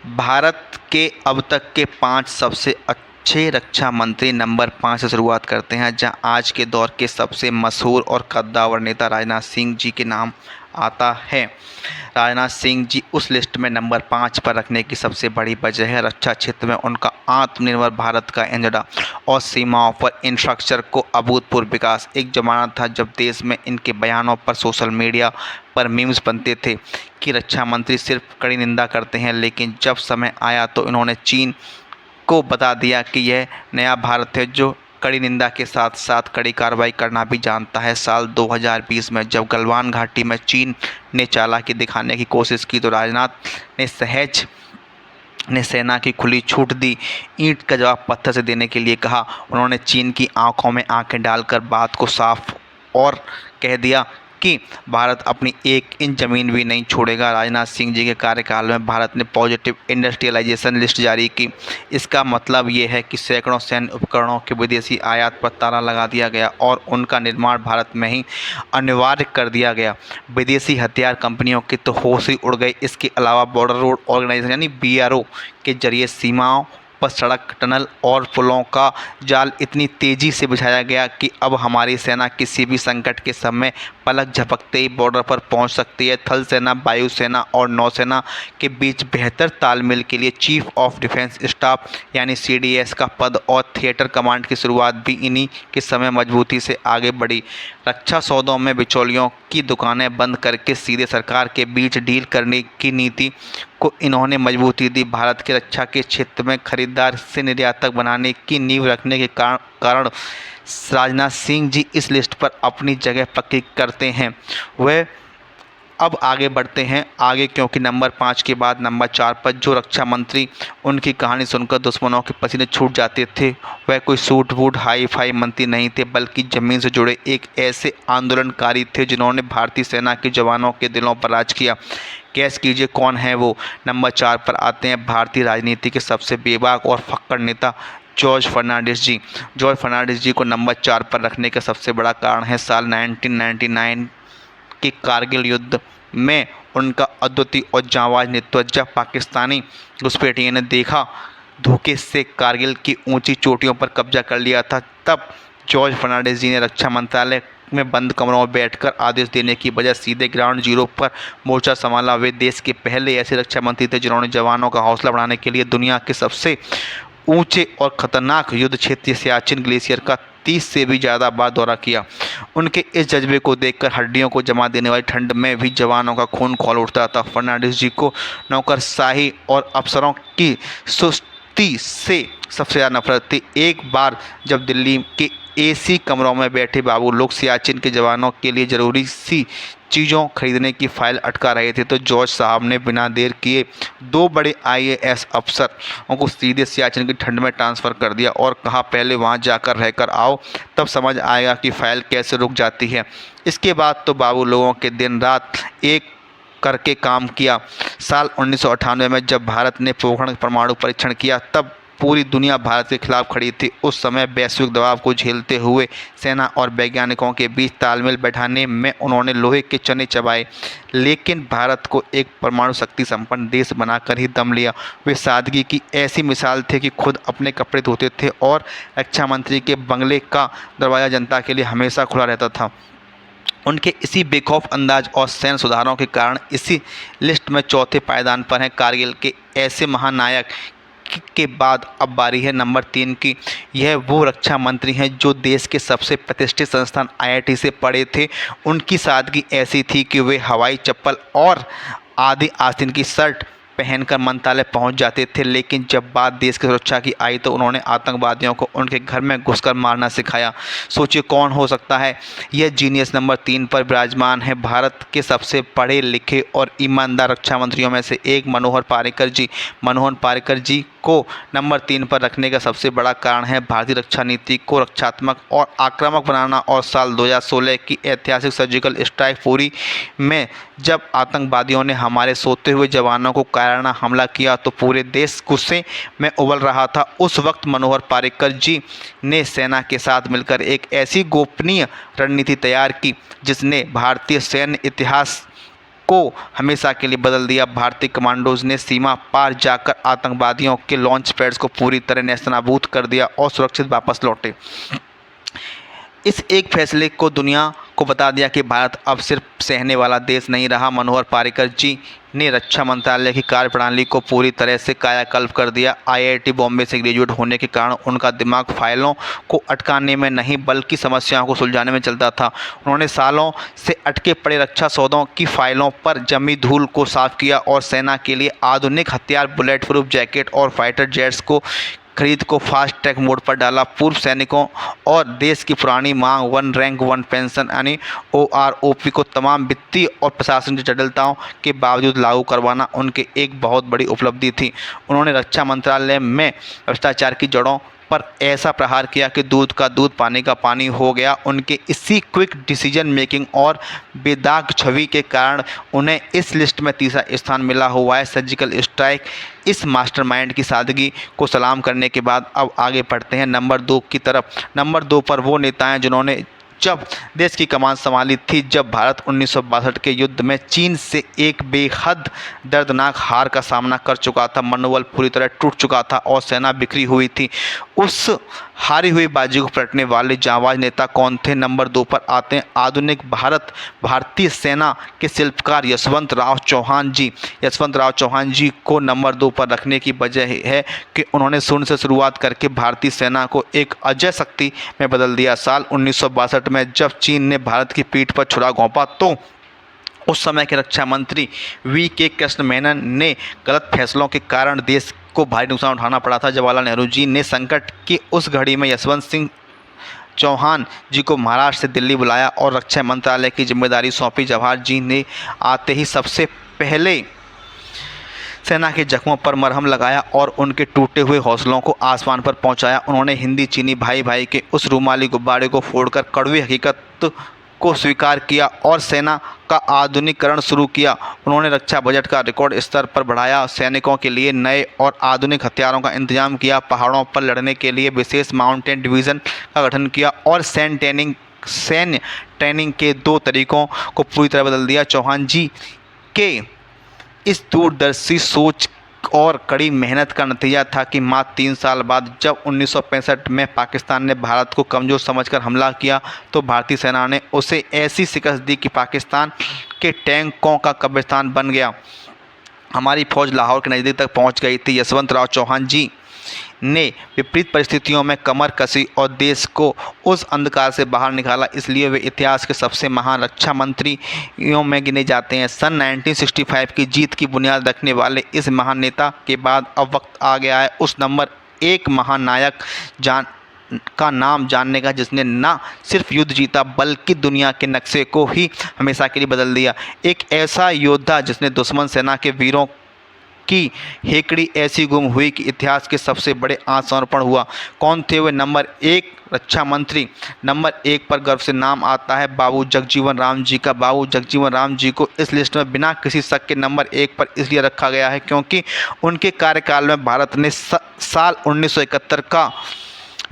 भारत के अब तक के 5 सबसे अच्छे रक्षा मंत्री नंबर 5 से शुरुआत करते हैं, जहां आज के दौर के सबसे मशहूर और कद्दावर नेता राजनाथ सिंह जी के नाम आता है। राजनाथ सिंह जी उस लिस्ट में नंबर 5 पर रखने की सबसे बड़ी वजह है रक्षा क्षेत्र में उनका आत्मनिर्भर भारत का एजेंडा और सीमाओं पर इंफ्रास्ट्रक्चर को अभूतपूर्व विकास। एक ज़माना था जब देश में इनके बयानों पर सोशल मीडिया पर मीम्स बनते थे कि रक्षा मंत्री सिर्फ कड़ी निंदा करते हैं, लेकिन जब समय आया तो इन्होंने चीन को बता दिया कि यह नया भारत है जो कड़ी निंदा के साथ साथ कड़ी कार्रवाई करना भी जानता है। साल 2020 में जब गलवान घाटी में चीन ने चालाकी दिखाने की कोशिश की तो राजनाथ ने सेना की खुली छूट दी। ईंट का जवाब पत्थर से देने के लिए कहा। उन्होंने चीन की आंखों में आंखें डालकर बात को साफ और कह दिया कि भारत अपनी 1 इंच ज़मीन भी नहीं छोड़ेगा। राजनाथ सिंह जी के कार्यकाल में भारत ने पॉजिटिव इंडस्ट्रियलाइजेशन लिस्ट जारी की। इसका मतलब ये है कि सैकड़ों सैन्य उपकरणों के विदेशी आयात पर ताला लगा दिया गया और उनका निर्माण भारत में ही अनिवार्य कर दिया गया। विदेशी हथियार कंपनियों की तो होश ही उड़ गई। इसके अलावा बॉर्डर रोड ऑर्गेनाइजेशन यानी BRO के जरिए सीमाओं पर सड़क, टनल और पुलों का जाल इतनी तेजी से बिछाया गया कि अब हमारी सेना किसी भी संकट के समय पलक झपकते ही बॉर्डर पर पहुंच सकती है। थल सेना, वायुसेना और नौसेना के बीच बेहतर तालमेल के लिए चीफ ऑफ डिफेंस स्टाफ यानी CDS का पद और थिएटर कमांड की शुरुआत भी इन्हीं के समय मजबूती से आगे बढ़ी। रक्षा सौदों में बिचौलियों की दुकानें बंद करके सीधे सरकार के बीच डील करने की नीति को इन्होंने मजबूती दी। भारत के रक्षा के क्षेत्र में खरीदार से निर्यातक बनाने की नींव रखने के कारण राजनाथ सिंह जी इस लिस्ट पर अपनी जगह पक्की करते हैं। वह अब आगे बढ़ते हैं क्योंकि नंबर 5 के बाद नंबर 4 पर जो रक्षा मंत्री उनकी कहानी सुनकर दुश्मनों के पसीने छूट जाते थे, वह कोई सूट बूट हाई फाई मंत्री नहीं थे, बल्कि ज़मीन से जुड़े एक ऐसे आंदोलनकारी थे जिन्होंने भारतीय सेना के जवानों के दिलों पर राज किया। गैस कीजिए कौन है वो। नंबर 4 पर आते हैं भारतीय राजनीति के सबसे बेबाक और फक्कड़ नेता जॉर्ज फर्नांडिस जी। जॉर्ज फर्नांडिस जी को नंबर 4 पर रखने का सबसे बड़ा कारण है साल 1999 के कारगिल युद्ध में उनका अद्वितीय और जांबाज नेतृत्व। जब पाकिस्तानी घुसपैठियों ने देखा धोखे से कारगिल की ऊंची चोटियों पर कब्जा कर लिया था, तब जॉर्ज फर्नांडिस जी ने रक्षा मंत्रालय में बंद कमरों में बैठकर आदेश देने की बजाय सीधे ग्राउंड जीरो पर मोर्चा संभाला। वे देश के पहले ऐसे रक्षा मंत्री थे जिन्होंने जवानों का हौसला बढ़ाने के लिए दुनिया के सबसे ऊंचे और खतरनाक युद्ध क्षेत्र सियाचिन ग्लेशियर का 30 से भी ज़्यादा बार दौरा किया। उनके इस जज्बे को देखकर हड्डियों को जमा देने वाली ठंड में भी जवानों का खून खौल उठता था। फर्नांडिस जी को नौकरशाही और अफसरों की सुस्ती से सबसे ज़्यादा नफरत थी। एक बार जब दिल्ली के AC कमरों में बैठे बाबू लोग सियाचिन के जवानों के लिए ज़रूरी सी चीज़ों खरीदने की फाइल अटका रहे थे तो जॉर्ज साहब ने बिना देर किए 2 बड़े IAS अफसरों को सीधे सियाचिन की ठंड में ट्रांसफ़र कर दिया और कहा पहले वहां जाकर रहकर आओ, तब समझ आएगा कि फ़ाइल कैसे रुक जाती है। इसके बाद तो बाबू लोगों के दिन रात एक करके काम किया। साल 1998 में जब भारत ने पोखरण परमाणु परीक्षण किया तब पूरी दुनिया भारत के खिलाफ खड़ी थी। उस समय वैश्विक दबाव को झेलते हुए सेना और वैज्ञानिकों के बीच तालमेल बैठाने में उन्होंने लोहे के चने चबाए, लेकिन भारत को एक परमाणु शक्ति संपन्न देश बनाकर ही दम लिया। वे सादगी की ऐसी मिसाल थे कि खुद अपने कपड़े धोते थे और रक्षा मंत्री के बंगले का दरवाज़ा जनता के लिए हमेशा खुला रहता था। उनके इसी बेखौफ अंदाज और सैन्य सुधारों के कारण इसी लिस्ट में चौथे पायदान पर हैं। कारगिल के ऐसे महानायक के बाद अब बारी है नंबर 3 की। यह वो रक्षा मंत्री हैं जो देश के सबसे प्रतिष्ठित संस्थान IIT से पढ़े थे। उनकी सादगी ऐसी थी कि वे हवाई चप्पल और आधी आस्तीन की शर्ट पहनकर मंत्रालय पहुंच जाते थे, लेकिन जब बात देश की सुरक्षा की आई तो उन्होंने आतंकवादियों को उनके घर में घुसकर मारना सिखाया। सोचिए कौन हो सकता है यह जीनियस। नंबर 3 पर विराजमान है भारत के सबसे पढ़े लिखे और ईमानदार रक्षा मंत्रियों में से एक मनोहर पर्रिकर जी। मनोहर पर्रिकर जी को नंबर 3 पर रखने का सबसे बड़ा कारण है भारतीय रक्षा नीति को रक्षात्मक और आक्रामक बनाना और साल 2016 की ऐतिहासिक सर्जिकल स्ट्राइक पूरी में जब आतंकवादियों ने हमारे सोते हुए जवानों को कायराना हमला किया तो पूरे देश गुस्से में उबल रहा था। उस वक्त मनोहर पर्रिकर जी ने सेना के साथ मिलकर एक ऐसी गोपनीय रणनीति तैयार की जिसने भारतीय सैन्य इतिहास को हमेशा के लिए बदल दिया। भारतीय कमांडोज ने सीमा पार जाकर आतंकवादियों के लॉन्च पैड्स को पूरी तरह नेस्तनाबूद कर दिया और सुरक्षित वापस लौटे। इस एक फैसले को दुनिया को बता दिया कि भारत अब सिर्फ सहने वाला देश नहीं रहा। मनोहर पर्रिकर जी ने रक्षा मंत्रालय की कार्यप्रणाली को पूरी तरह से कायाकल्प कर दिया। आईआईटी बॉम्बे से ग्रेजुएट होने के कारण उनका दिमाग फाइलों को अटकाने में नहीं बल्कि समस्याओं को सुलझाने में चलता था। उन्होंने सालों से अटके पड़े रक्षा सौदों की फाइलों पर जमी धूल को साफ किया और सेना के लिए आधुनिक हथियार, बुलेट प्रूफ जैकेट और फाइटर जेट्स को खरीद को फास्ट ट्रैक मोड पर डाला। पूर्व सैनिकों और देश की पुरानी मांग वन रैंक वन पेंशन यानी OROP को तमाम वित्तीय और प्रशासनिक जटिलताओं के बावजूद लागू करवाना उनके एक बहुत बड़ी उपलब्धि थी। उन्होंने रक्षा मंत्रालय में भ्रष्टाचार की जड़ों पर ऐसा प्रहार किया कि दूध का दूध पानी का पानी हो गया। उनके इसी क्विक डिसीजन मेकिंग और बेदाग छवि के कारण उन्हें इस लिस्ट में तीसरा स्थान मिला हुआ है। सर्जिकल स्ट्राइक इस मास्टरमाइंड की सादगी को सलाम करने के बाद अब आगे बढ़ते हैं नंबर 2 की तरफ। नंबर 2 पर वो नेता हैं जिन्होंने जब देश की कमान संभाली थी, जब भारत 1962 के युद्ध में चीन से एक बेहद दर्दनाक हार का सामना कर चुका था। मनोबल पूरी तरह टूट चुका था और सेना बिखरी हुई थी। उस हारी हुई बाजी को पलटने वाले जांबाज नेता कौन थे? नंबर 2 पर आते हैं आधुनिक भारतीय सेना के शिल्पकार यशवंत राव चौहान जी। यशवंत राव चौहान जी को नंबर 2 पर रखने की वजह है कि उन्होंने शून्य से शुरुआत करके भारतीय सेना को एक अजय शक्ति में बदल दिया। साल 1962 में जब चीन ने भारत की पीठ पर छुरा घोंपा तो उस समय के रक्षा मंत्री V.K. कृष्ण मेनन ने गलत फैसलों के कारण देश को भारी नुकसान उठाना पड़ा था। जवाहरलाल नेहरू जी ने संकट की उस घड़ी में यशवंत सिंह चौहान जी को महाराष्ट्र से दिल्ली बुलाया और रक्षा मंत्रालय की जिम्मेदारी सौंपी। जवाहर जी ने आते ही सबसे पहले सेना के जख्मों पर मरहम लगाया और उनके टूटे हुए हौसलों को आसमान पर पहुंचाया। उन्होंने हिंदी चीनी भाई भाई के उस रूमाली गुब्बारे को फोड़कर कड़वी हकीकत को स्वीकार किया और सेना का आधुनिकीकरण शुरू किया। उन्होंने रक्षा बजट का रिकॉर्ड स्तर पर बढ़ाया, सैनिकों के लिए नए और आधुनिक हथियारों का इंतजाम किया, पहाड़ों पर लड़ने के लिए विशेष माउंटेन डिवीज़न का गठन किया और सैन्य ट्रेनिंग के 2 तरीकों को पूरी तरह बदल दिया। चौहान जी के इस दूरदर्शी सोच और कड़ी मेहनत का नतीजा था कि मात्र 3 साल बाद जब 1965 में पाकिस्तान ने भारत को कमज़ोर समझकर हमला किया तो भारतीय सेना ने उसे ऐसी शिकस्त दी कि पाकिस्तान के टैंकों का कब्रिस्तान बन गया। हमारी फौज लाहौर के नज़दीक तक पहुंच गई थी। यशवंत राव चौहान जी ने विपरीत परिस्थितियों में कमर कसी और देश को उस अंधकार से बाहर निकाला, इसलिए वे इतिहास के सबसे महान रक्षा मंत्रियों में गिने जाते हैं। सन 1965 की जीत की बुनियाद रखने वाले इस महान नेता के बाद अब वक्त आ गया है उस नंबर 1 महानायक का नाम जानने का जिसने ना सिर्फ युद्ध जीता बल्कि दुनिया के नक्शे को ही हमेशा के लिए बदल दिया। एक ऐसा योद्धा जिसने दुश्मन सेना के वीरों की हेकड़ी ऐसी गुम हुई कि इतिहास के सबसे बड़े आत्मसमर्पण हुआ। कौन थे वे? नंबर 1 रक्षा मंत्री। नंबर 1 पर गर्व से नाम आता है बाबू जगजीवन राम जी का। बाबू जगजीवन राम जी को इस लिस्ट में बिना किसी शक के नंबर 1 पर इसलिए रखा गया है क्योंकि उनके कार्यकाल में भारत ने साल 1971 का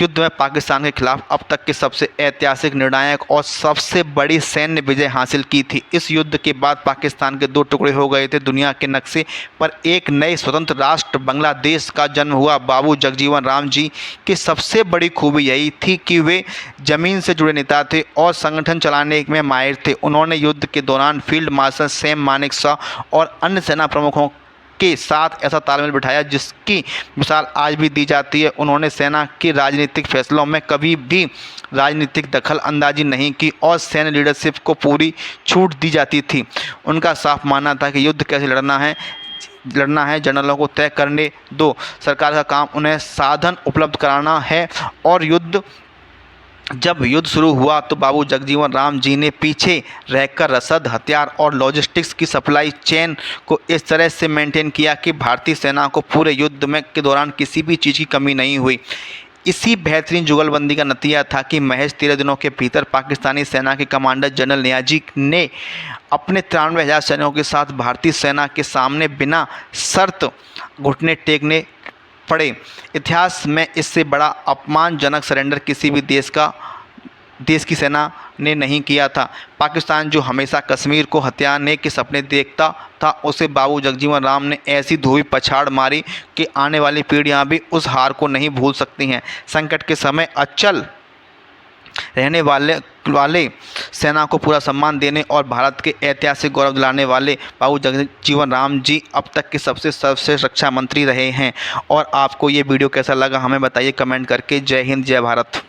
युद्ध में पाकिस्तान के खिलाफ अब तक के सबसे ऐतिहासिक, निर्णायक और सबसे बड़ी सैन्य विजय हासिल की थी। इस युद्ध के बाद पाकिस्तान के 2 टुकड़े हो गए थे। दुनिया के नक्शे पर एक नए स्वतंत्र राष्ट्र बांग्लादेश का जन्म हुआ। बाबू जगजीवन राम जी की सबसे बड़ी खूबी यही थी कि वे जमीन से जुड़े नेता थे और संगठन चलाने में माहिर थे। उन्होंने युद्ध के दौरान फील्ड मार्शल सैम मानेकशॉ और अन्य सेना प्रमुखों के साथ ऐसा तालमेल बिठाया जिसकी मिसाल आज भी दी जाती है। उन्होंने सेना के राजनीतिक फैसलों में कभी भी राजनीतिक दखल अंदाजी नहीं की और सैन्य लीडरशिप को पूरी छूट दी जाती थी। उनका साफ मानना था कि युद्ध कैसे लड़ना है जनरलों को तय करने दो। सरकार का काम उन्हें साधन उपलब्ध कराना है और जब युद्ध शुरू हुआ तो बाबू जगजीवन राम जी ने पीछे रहकर रसद, हथियार और लॉजिस्टिक्स की सप्लाई चेन को इस तरह से मेंटेन किया कि भारतीय सेना को पूरे युद्ध में के दौरान किसी भी चीज़ की कमी नहीं हुई। इसी बेहतरीन जुगलबंदी का नतीजा था कि महज 13 दिनों के भीतर पाकिस्तानी सेना के कमांडर जनरल नियाजी ने अपने 93,000 सैनिकों के साथ भारतीय सेना के सामने बिना शर्त घुटने टेकने पड़े। इतिहास में इससे बड़ा अपमानजनक सरेंडर किसी भी देश का देश की सेना ने नहीं किया था। पाकिस्तान जो हमेशा कश्मीर को हथियाने के सपने देखता था, उसे बाबू जगजीवन राम ने ऐसी धोबी पछाड़ मारी कि आने वाली पीढ़ियां भी उस हार को नहीं भूल सकती हैं। संकट के समय अचल रहने वाले सेना को पूरा सम्मान देने और भारत के ऐतिहासिक गौरव दिलाने वाले बाबू जगजीवन राम जी अब तक के सबसे सर्वश्रेष्ठ रक्षा मंत्री रहे हैं। और आपको ये वीडियो कैसा लगा हमें बताइए कमेंट करके। जय हिंद, जय भारत।